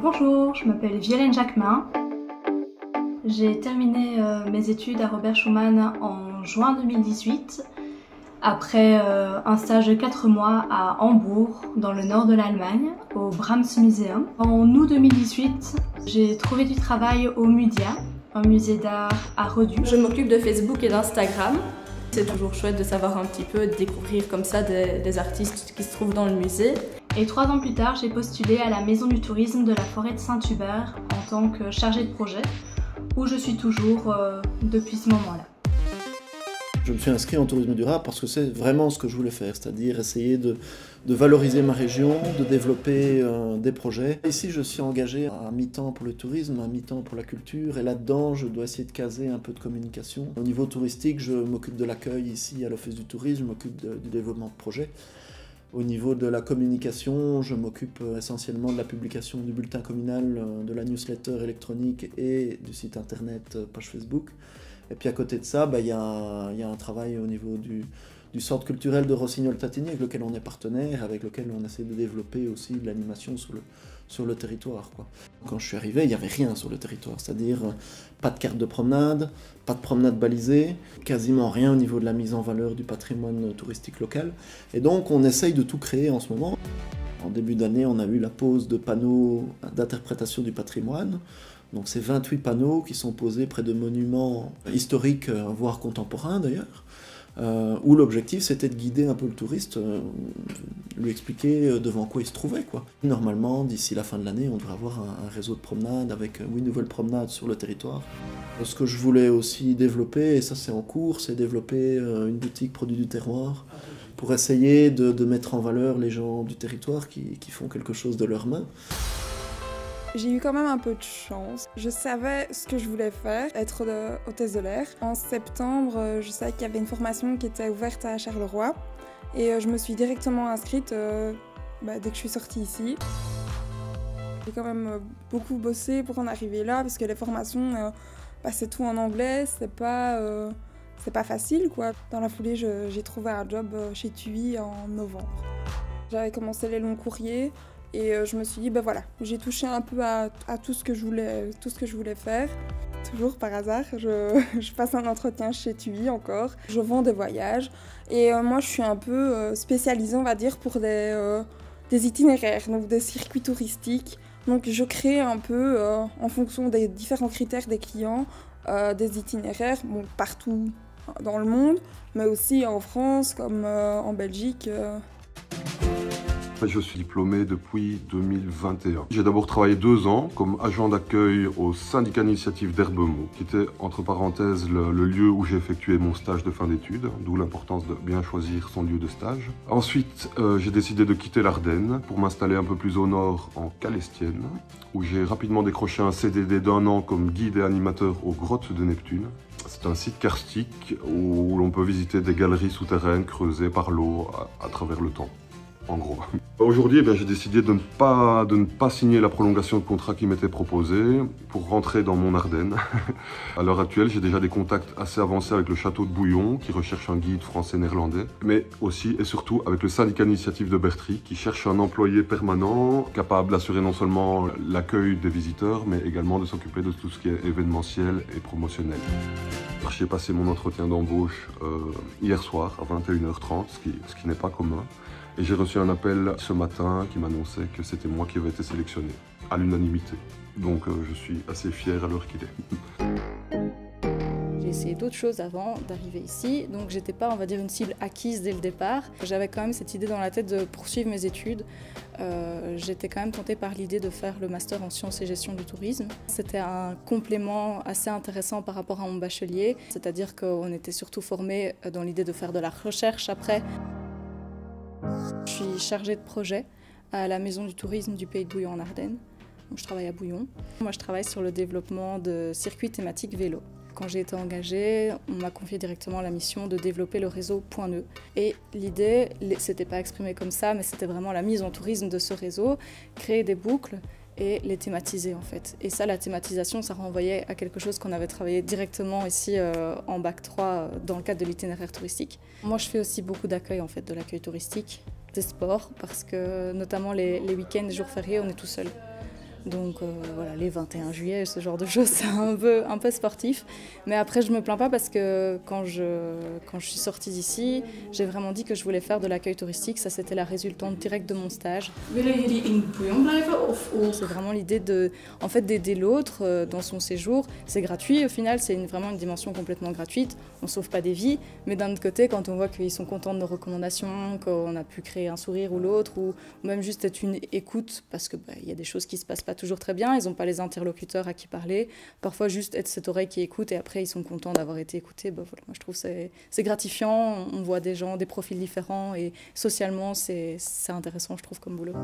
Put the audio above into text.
Bonjour, je m'appelle Violaine Jacquemin. J'ai terminé mes études à Robert Schuman en juin 2018, après un stage de 4 mois à Hambourg, dans le nord de l'Allemagne, au Brahms Museum. En août 2018, j'ai trouvé du travail au MUDIA, un musée d'art à Redux. Je m'occupe de Facebook et d'Instagram. C'est toujours chouette de savoir un petit peu, de découvrir comme ça des artistes qui se trouvent dans le musée. Et 3 ans plus tard, j'ai postulé à la Maison du Tourisme de la Forêt de Saint-Hubert en tant que chargée de projet, où je suis toujours depuis ce moment-là. Je me suis inscrit en tourisme durable parce que c'est vraiment ce que je voulais faire, c'est-à-dire essayer de valoriser ma région, de développer des projets. Ici, je suis engagé à mi-temps pour le tourisme, à mi-temps pour la culture, et là-dedans, je dois essayer de caser un peu de communication. Au niveau touristique, je m'occupe de l'accueil ici à l'Office du tourisme, je m'occupe du développement de projets. Au niveau de la communication, je m'occupe essentiellement de la publication du bulletin communal, de la newsletter électronique et du site internet, page Facebook. Et puis à côté de ça, il y a un travail au niveau du centre culturel de Rossignol-Tatigny avec lequel on est partenaire, avec lequel on essaie de développer aussi de l'animation sur le territoire, quoi. Quand je suis arrivé, il n'y avait rien sur le territoire, c'est-à-dire pas de carte de promenade, pas de promenade balisée, quasiment rien au niveau de la mise en valeur du patrimoine touristique local. Et donc on essaye de tout créer en ce moment. En début d'année, on a eu la pose de panneaux d'interprétation du patrimoine. Donc c'est 28 panneaux qui sont posés près de monuments historiques, voire contemporains d'ailleurs, où l'objectif c'était de guider un peu le touriste, lui expliquer devant quoi il se trouvait, quoi. Normalement, d'ici la fin de l'année, on devrait avoir un réseau de promenades avec 8 nouvelles promenades sur le territoire. Ce que je voulais aussi développer, et ça c'est en cours, c'est développer une boutique produits du terroir pour essayer de mettre en valeur les gens du territoire qui font quelque chose de leurs mains. J'ai eu quand même un peu de chance. Je savais ce que je voulais faire, être hôtesse de l'air. En septembre, je savais qu'il y avait une formation qui était ouverte à Charleroi. Et je me suis directement inscrite dès que je suis sortie ici. J'ai quand même beaucoup bossé pour en arriver là, parce que les formations, c'est tout en anglais, c'est pas facile, quoi. Dans la foulée, j'ai trouvé un job chez TUI en novembre. J'avais commencé les longs courriers. Et je me suis dit, voilà, j'ai touché un peu à tout ce que je voulais faire. Toujours par hasard, je passe un entretien chez TUI encore. Je vends des voyages et moi je suis un peu spécialisée, on va dire, pour des itinéraires, donc des circuits touristiques. Donc je crée un peu, en fonction des différents critères des clients, des itinéraires partout dans le monde, mais aussi en France comme en Belgique. Je suis diplômé depuis 2021. J'ai d'abord travaillé 2 ans comme agent d'accueil au syndicat d'initiative d'Herbemont, qui était entre parenthèses le lieu où j'ai effectué mon stage de fin d'études, d'où l'importance de bien choisir son lieu de stage. Ensuite, j'ai décidé de quitter l'Ardenne pour m'installer un peu plus au nord en Calestienne, où j'ai rapidement décroché un CDD d'1 an comme guide et animateur aux grottes de Neptune. C'est un site karstique où l'on peut visiter des galeries souterraines creusées par l'eau à travers le temps. En gros. Aujourd'hui, j'ai décidé de ne pas signer la prolongation de contrat qui m'était proposée pour rentrer dans mon Ardenne. À l'heure actuelle, j'ai déjà des contacts assez avancés avec le château de Bouillon qui recherche un guide français-néerlandais, mais aussi et surtout avec le syndicat d'initiative de Bertry qui cherche un employé permanent capable d'assurer non seulement l'accueil des visiteurs, mais également de s'occuper de tout ce qui est événementiel et promotionnel. J'ai passé mon entretien d'embauche hier soir à 21h30, ce qui n'est pas commun. Et j'ai reçu un appel ce matin qui m'annonçait que c'était moi qui avais été sélectionné, à l'unanimité. Donc je suis assez fier à l'heure qu'il est. J'ai essayé d'autres choses avant d'arriver ici, donc j'étais pas, on va dire, une cible acquise dès le départ. J'avais quand même cette idée dans la tête de poursuivre mes études. J'étais quand même tentée par l'idée de faire le master en sciences et gestion du tourisme. C'était un complément assez intéressant par rapport à mon bachelier, c'est-à-dire qu'on était surtout formés dans l'idée de faire de la recherche après. Je suis chargée de projet à la Maison du tourisme du Pays de Bouillon en Ardennes. Donc je travaille à Bouillon. Moi, je travaille sur le développement de circuits thématiques vélo. Quand j'ai été engagée, on m'a confié directement la mission de développer le réseau Point Nœud. Et l'idée, c'était pas exprimé comme ça, mais c'était vraiment la mise en tourisme de ce réseau, créer des boucles et les thématiser en fait. Et ça, la thématisation, ça renvoyait à quelque chose qu'on avait travaillé directement ici en Bac 3 dans le cadre de l'itinéraire touristique. Moi, je fais aussi beaucoup d'accueil en fait, de l'accueil touristique, des sports, parce que notamment les week-ends, les jours fériés, on est tout seul. Donc voilà, les 21 juillet, ce genre de choses, c'est un peu sportif. Mais après, je me plains pas parce que quand je suis sortie d'ici, j'ai vraiment dit que je voulais faire de l'accueil touristique. Ça, c'était la résultante directe de mon stage. C'est vraiment l'idée d'aider l'autre dans son séjour. C'est gratuit au final, c'est vraiment une dimension complètement gratuite. On ne sauve pas des vies, mais d'un autre côté, quand on voit qu'ils sont contents de nos recommandations, qu'on a pu créer un sourire ou l'autre, ou même juste être une écoute, parce que y a des choses qui se passent pas toujours très bien, ils n'ont pas les interlocuteurs à qui parler. Parfois, juste être cette oreille qui écoute et après, ils sont contents d'avoir été écoutés. Voilà, moi, je trouve que c'est gratifiant. On voit des gens, des profils différents et socialement, c'est intéressant, je trouve, comme boulot.